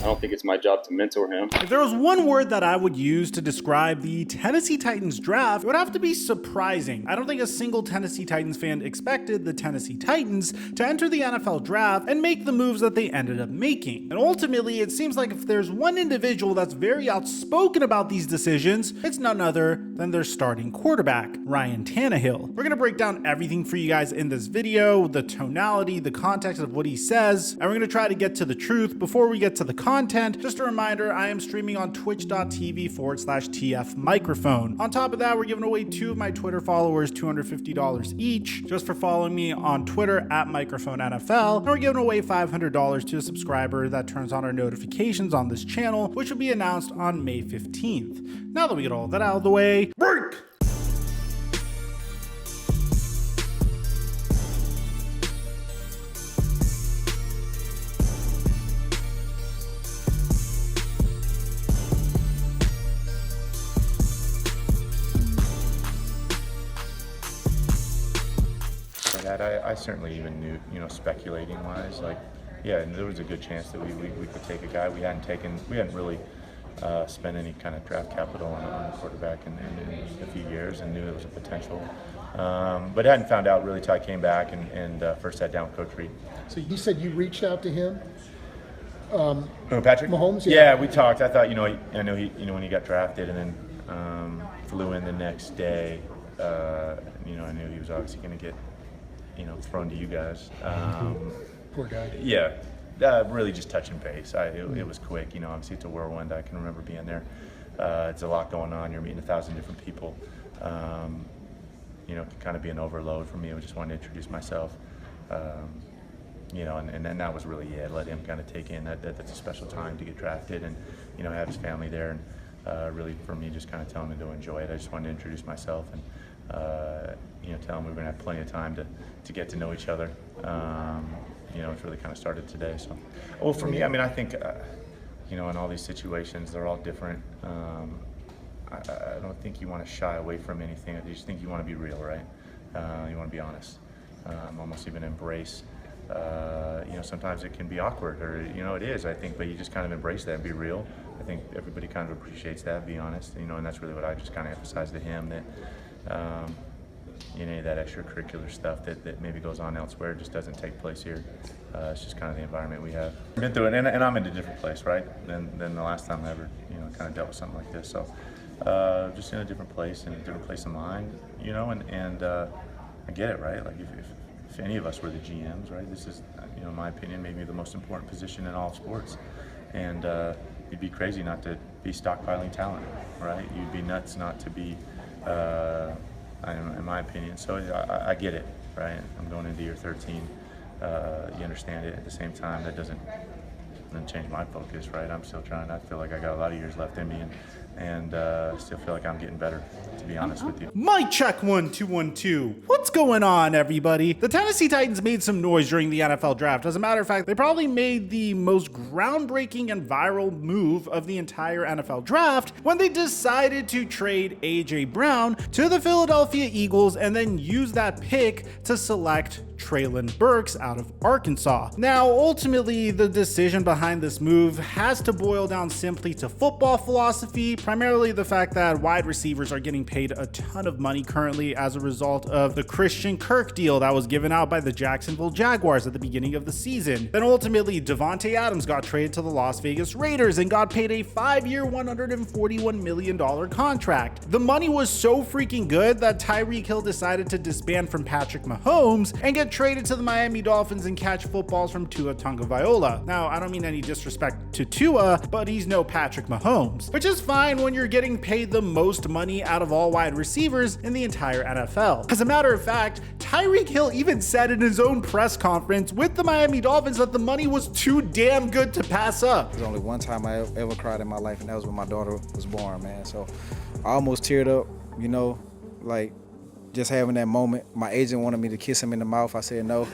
don't think it's my job to mentor him. If there was one word that I would use to describe the Tennessee Titans draft, it would have to be surprising. I don't think a single Tennessee Titans fan expected the Tennessee Titans to enter the NFL draft and make the moves that they ended up making. And ultimately, it seems like if there's one individual that's very outspoken about these decisions, it's none other than their starting quarterback, Ryan Tannehill. We're gonna break down everything for you guys in this video, the tonality, the context of what he says, and we're gonna try to get to the truth. Before we get to the content, just a reminder, I am streaming on twitch.tv/TF Mikerophone. On top of that, we're giving away 2 of my Twitter followers $250 each just for following me on Twitter at Microphone NFL. And we're giving away $500 to a subscriber that turns on our notifications on this channel, which will be announced on May 15th. Now that we get all that out of the way, break! I certainly even knew, speculating wise, yeah, there was a good chance that we could take a guy. We hadn't really spent any kind of draft capital on a quarterback in a few years, and knew there was a potential. But hadn't found out really till I came back and first sat down with Coach Reed. So you said you reached out to him? Patrick Mahomes? Yeah, we talked. I thought, I know he, when he got drafted, and then flew in the next day. I knew he was obviously going to get, thrown to you guys. Poor guy. Yeah, really just touching base. It was quick. Obviously it's a whirlwind. I can remember being there. It's a lot going on. You're meeting 1,000 different people. It can kind of be an overload for me. I just wanted to introduce myself. And then that was really it. Let him kind of take in that's a special time to get drafted, and have his family there, and really for me just kind of telling him to enjoy it. I just wanted to introduce myself and tell him we were going to have plenty of time to get to know each other. It's really kind of started today. So, well, for me, I think in all these situations, they're all different. I don't think you want to shy away from anything. I just think you want to be real, right? You want to be honest. Almost even embrace. Sometimes it can be awkward, or it is, I think, but you just kind of embrace that and be real. I think everybody kind of appreciates that, be honest, and that's really what I just kind of emphasized to him, that any of that extracurricular stuff that maybe goes on elsewhere just doesn't take place here. It's just kind of the environment we have. I've been through it, and I'm in a different place, right, than the last time I ever, kind of dealt with something like this. So just in a different place, in a different place of mind, and I get it, right? Like if any of us were the GMs, right, this is, in my opinion, maybe the most important position in all of sports. And you'd be crazy not to be stockpiling talent, right? You'd be nuts not to be, in my opinion. So I get it, right? I'm going into year 13. You understand it. At the same time, that doesn't change my focus, right? I'm still trying. I feel like I got a lot of years left in me, and still feel like I'm getting better, to be honest with you. Mic check 1 2 1 2. What's going on, everybody? The Tennessee Titans made some noise during the NFL draft. As a matter of fact, they probably made the most groundbreaking and viral move of the entire NFL draft when they decided to trade A.J. Brown to the Philadelphia Eagles and then use that pick to select Treylon Burks out of Arkansas. Now, ultimately, the decision behind this move has to boil down simply to football philosophy, primarily the fact that wide receivers are getting paid a ton of money currently as a result of the Christian Kirk deal that was given out by the Jacksonville Jaguars at the beginning of the season. Then ultimately, Devontae Adams got traded to the Las Vegas Raiders and got paid a 5-year, $141 million contract. The money was so freaking good that Tyreek Hill decided to disband from Patrick Mahomes and get traded to the Miami Dolphins and catch footballs from Tua Tagovailoa. Now, I don't mean any disrespect to Tua, but he's no Patrick Mahomes, which is fine when you're getting paid the most money out of all wide receivers in the entire NFL. As a matter of fact, Tyreek Hill even said in his own press conference with the Miami Dolphins that the money was too damn good to pass up. There's only one time I ever cried in my life, and that was when my daughter was born, man. So I almost teared up, like just having that moment. My agent wanted me to kiss him in the mouth. I said no.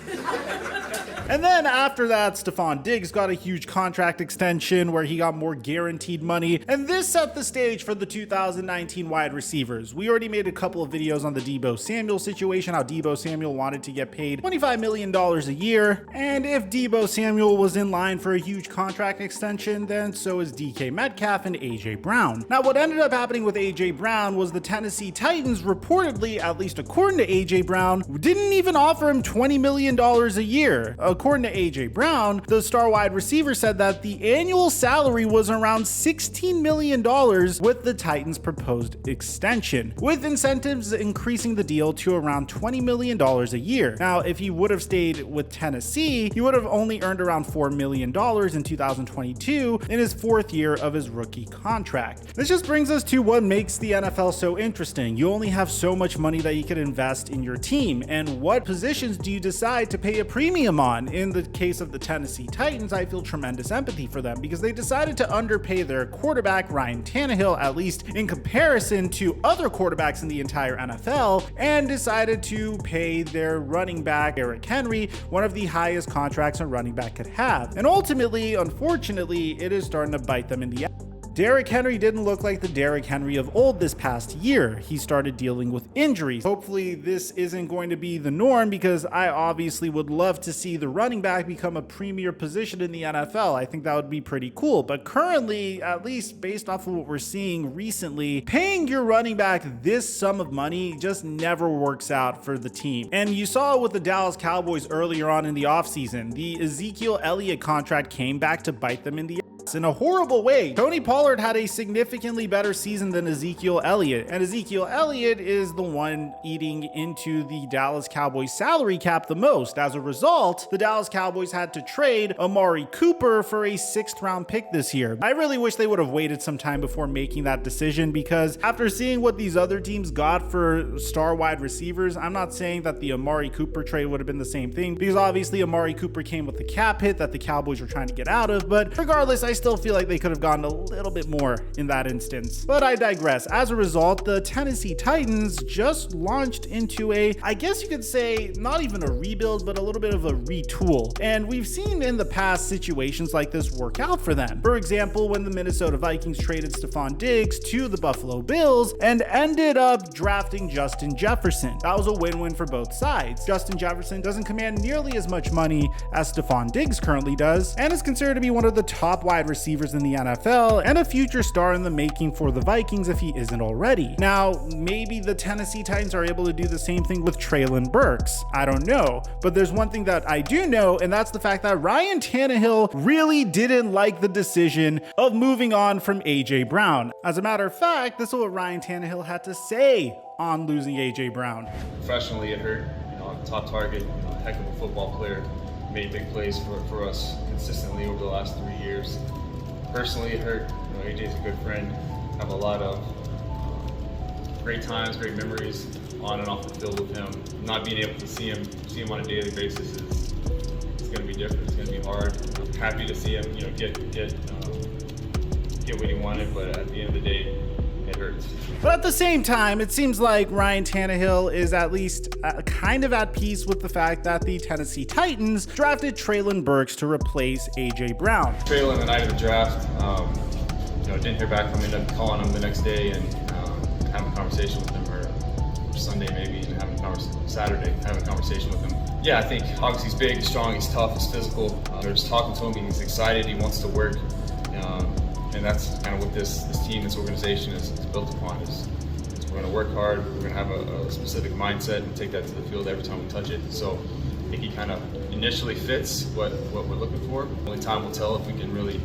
And then after that, Stephon Diggs got a huge contract extension where he got more guaranteed money, and this set the stage for the 2019 wide receivers. We already made a couple of videos on the Deebo Samuel situation, how Deebo Samuel wanted to get paid $25 million a year, and if Deebo Samuel was in line for a huge contract extension, then so is DK Metcalf and AJ Brown. Now, what ended up happening with AJ Brown was the Tennessee Titans reportedly, at least according to AJ Brown, didn't even offer him $20 million a year. According to AJ Brown, the star wide receiver said that the annual salary was around $16 million with the Titans' proposed extension, with incentives increasing the deal to around $20 million a year. Now, if he would have stayed with Tennessee, he would have only earned around $4 million in 2022 in his fourth year of his rookie contract. This just brings us to what makes the NFL so interesting. You only have so much money that you can invest in your team, and what positions do you decide to pay a premium on? In the case of the Tennessee Titans, I feel tremendous empathy for them because they decided to underpay their quarterback Ryan Tannehill, at least in comparison to other quarterbacks in the entire NFL, and decided to pay their running back Derrick Henry one of the highest contracts a running back could have. And ultimately, unfortunately, it is starting to bite them in the ass. Derrick Henry didn't look like the Derrick Henry of old this past year. He started dealing with injuries. Hopefully this isn't going to be the norm because I obviously would love to see the running back become a premier position in the NFL. I think that would be pretty cool. But currently, at least based off of what we're seeing recently, paying your running back this sum of money just never works out for the team. And you saw it with the Dallas Cowboys earlier on in the offseason. The Ezekiel Elliott contract came back to bite them in the in a horrible way. Tony Pollard had a significantly better season than Ezekiel Elliott, and Ezekiel Elliott is the one eating into the Dallas Cowboys salary cap the most. As a result, the Dallas Cowboys had to trade Amari Cooper for a 6th round pick this year. I really wish they would have waited some time before making that decision because after seeing what these other teams got for star wide receivers, I'm not saying that the Amari Cooper trade would have been the same thing because obviously Amari Cooper came with the cap hit that the Cowboys were trying to get out of, but regardless, I still feel like they could have gotten a little bit more in that instance. But I digress. As a result, the Tennessee Titans just launched into a, I guess you could say, not even a rebuild, but a little bit of a retool. And we've seen in the past situations like this work out for them. For example, when the Minnesota Vikings traded Stephon Diggs to the Buffalo Bills and ended up drafting Justin Jefferson. That was a win-win for both sides. Justin Jefferson doesn't command nearly as much money as Stephon Diggs currently does, and is considered to be one of the top wide receivers in the NFL and a future star in the making for the Vikings if he isn't already. Now, maybe the Tennessee Titans are able to do the same thing with Treylon Burks. I don't know. But there's one thing that I do know, and that's the fact that Ryan Tannehill really didn't like the decision of moving on from AJ Brown. As a matter of fact, this is what Ryan Tannehill had to say on losing AJ Brown. Professionally, it hurt. Top target, heck of a football player. Made big plays for us consistently over the last 3 years. Personally, it hurt. AJ's a good friend. Have a lot of great times, great memories on and off the field with him. Not being able to see him on a daily basis is going to be different. It's going to be hard. I'm happy to see him, get what he wanted, but at the end of the day, it hurts. But at the same time, it seems like Ryan Tannehill is at least kind of at peace with the fact that the Tennessee Titans drafted Treylon Burks to replace AJ Brown. Treylon, the night of the draft, didn't hear back from him. Ended up calling him the next day and having a conversation with him, or Sunday maybe, and Saturday having a conversation with him. Yeah, I think obviously he's big, he's strong, he's tough, he's physical. They're just talking to him, he's excited, he wants to work. And that's kind of what this team, this organization is built upon. Is we're going to work hard, we're going to have a specific mindset and take that to the field every time we touch it. So I think he kind of initially fits what we're looking for. Only time will tell if we can really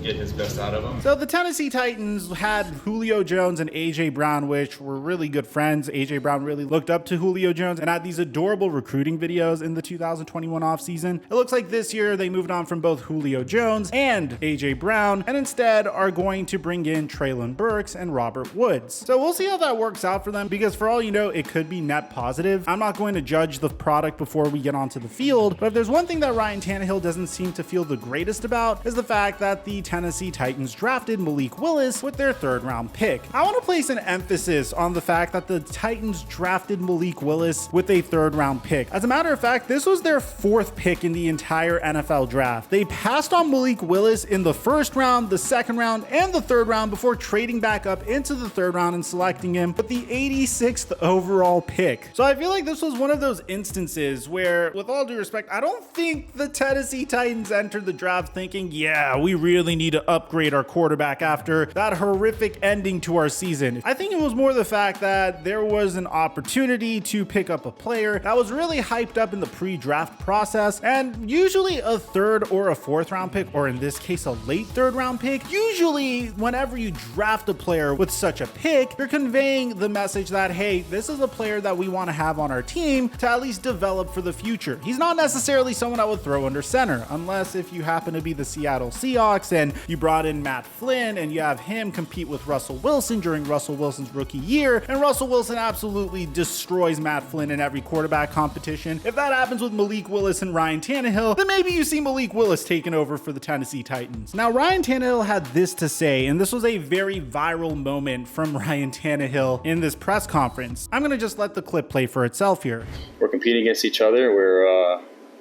get his best out of him. So the Tennessee Titans had Julio Jones and AJ Brown, which were really good friends. AJ Brown really looked up to Julio Jones and had these adorable recruiting videos in the 2021 offseason. It looks like this year they moved on from both Julio Jones and AJ Brown and instead are going to bring in Treylon Burks and Robert Woods. So we'll see how that works out for them because for all you know, it could be net positive. I'm not going to judge the product before we get onto the field, but if there's one thing that Ryan Tannehill doesn't seem to feel the greatest about is the fact that the Tennessee Titans drafted Malik Willis with their 3rd round pick. I want to place an emphasis on the fact that the Titans drafted Malik Willis with a 3rd round pick. As a matter of fact, this was their 4th pick in the entire NFL draft. They passed on Malik Willis in the 1st round, the 2nd round, and the 3rd round before trading back up into the 3rd round and selecting him with the 86th overall pick. So I feel like this was one of those instances where, with all due respect, I don't think the Tennessee Titans entered the draft thinking, yeah, we really need to upgrade our quarterback after that horrific ending to our season. I think it was more the fact that there was an opportunity to pick up a player that was really hyped up in the pre-draft process, and usually a 3rd or a 4th round pick, or in this case a late 3rd round pick, usually whenever you draft a player with such a pick, you're conveying the message that, hey, this is a player that we want to have on our team to at least develop for the future. He's not necessarily someone I would throw under center, unless if you happen to be the Seattle Seahawks and you brought in Matt Flynn and you have him compete with Russell Wilson during Russell Wilson's rookie year, and Russell Wilson absolutely destroys Matt Flynn in every quarterback competition. If that happens with Malik Willis and Ryan Tannehill, then maybe you see Malik Willis taking over for the Tennessee Titans. Now, Ryan Tannehill had this to say, and this was a very viral moment from Ryan Tannehill in this press conference. I'm going to just let the clip play for itself here. We're competing against each other. We're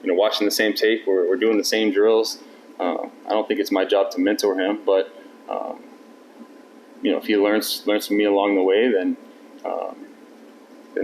watching the same tape. We're doing the same drills. I don't think it's my job to mentor him, but if he learns from me along the way, then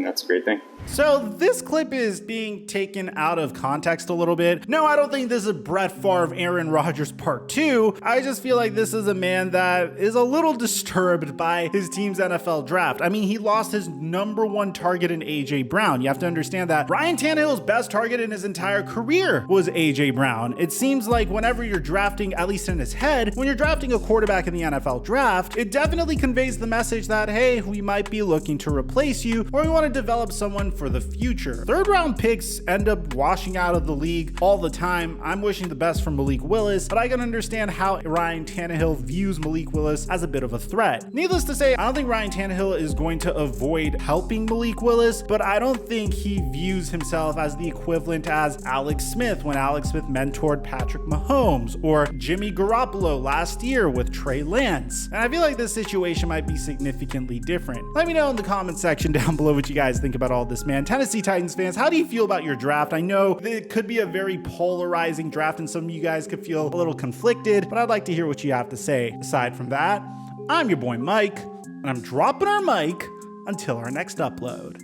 that's a great thing. So this clip is being taken out of context a little bit. No, I don't think this is Brett Favre, Aaron Rodgers part 2. I just feel like this is a man that is a little disturbed by his team's NFL draft. I mean, he lost his #1 target in AJ Brown. You have to understand that Ryan Tannehill's best target in his entire career was AJ Brown. It seems like whenever you're drafting, at least in his head, when you're drafting a quarterback in the NFL draft, it definitely conveys the message that, hey, we might be looking to replace you, or we want to develop someone for the future. 3rd round picks end up washing out of the league all the time. I'm wishing the best for Malik Willis, but I can understand how Ryan Tannehill views Malik Willis as a bit of a threat. Needless to say, I don't think Ryan Tannehill is going to avoid helping Malik Willis, but I don't think he views himself as the equivalent as Alex Smith when Alex Smith mentored Patrick Mahomes, or Jimmy Garoppolo last year with Trey Lance. And I feel like this situation might be significantly different. Let me know in the comment section down below what you guys think about all this, man. Tennessee Titans fans, how do you feel about your draft? I know it could be a very polarizing draft and some of you guys could feel a little conflicted, but I'd like to hear what you have to say. Aside from that, I'm your boy Mike, and I'm dropping our mic until our next upload.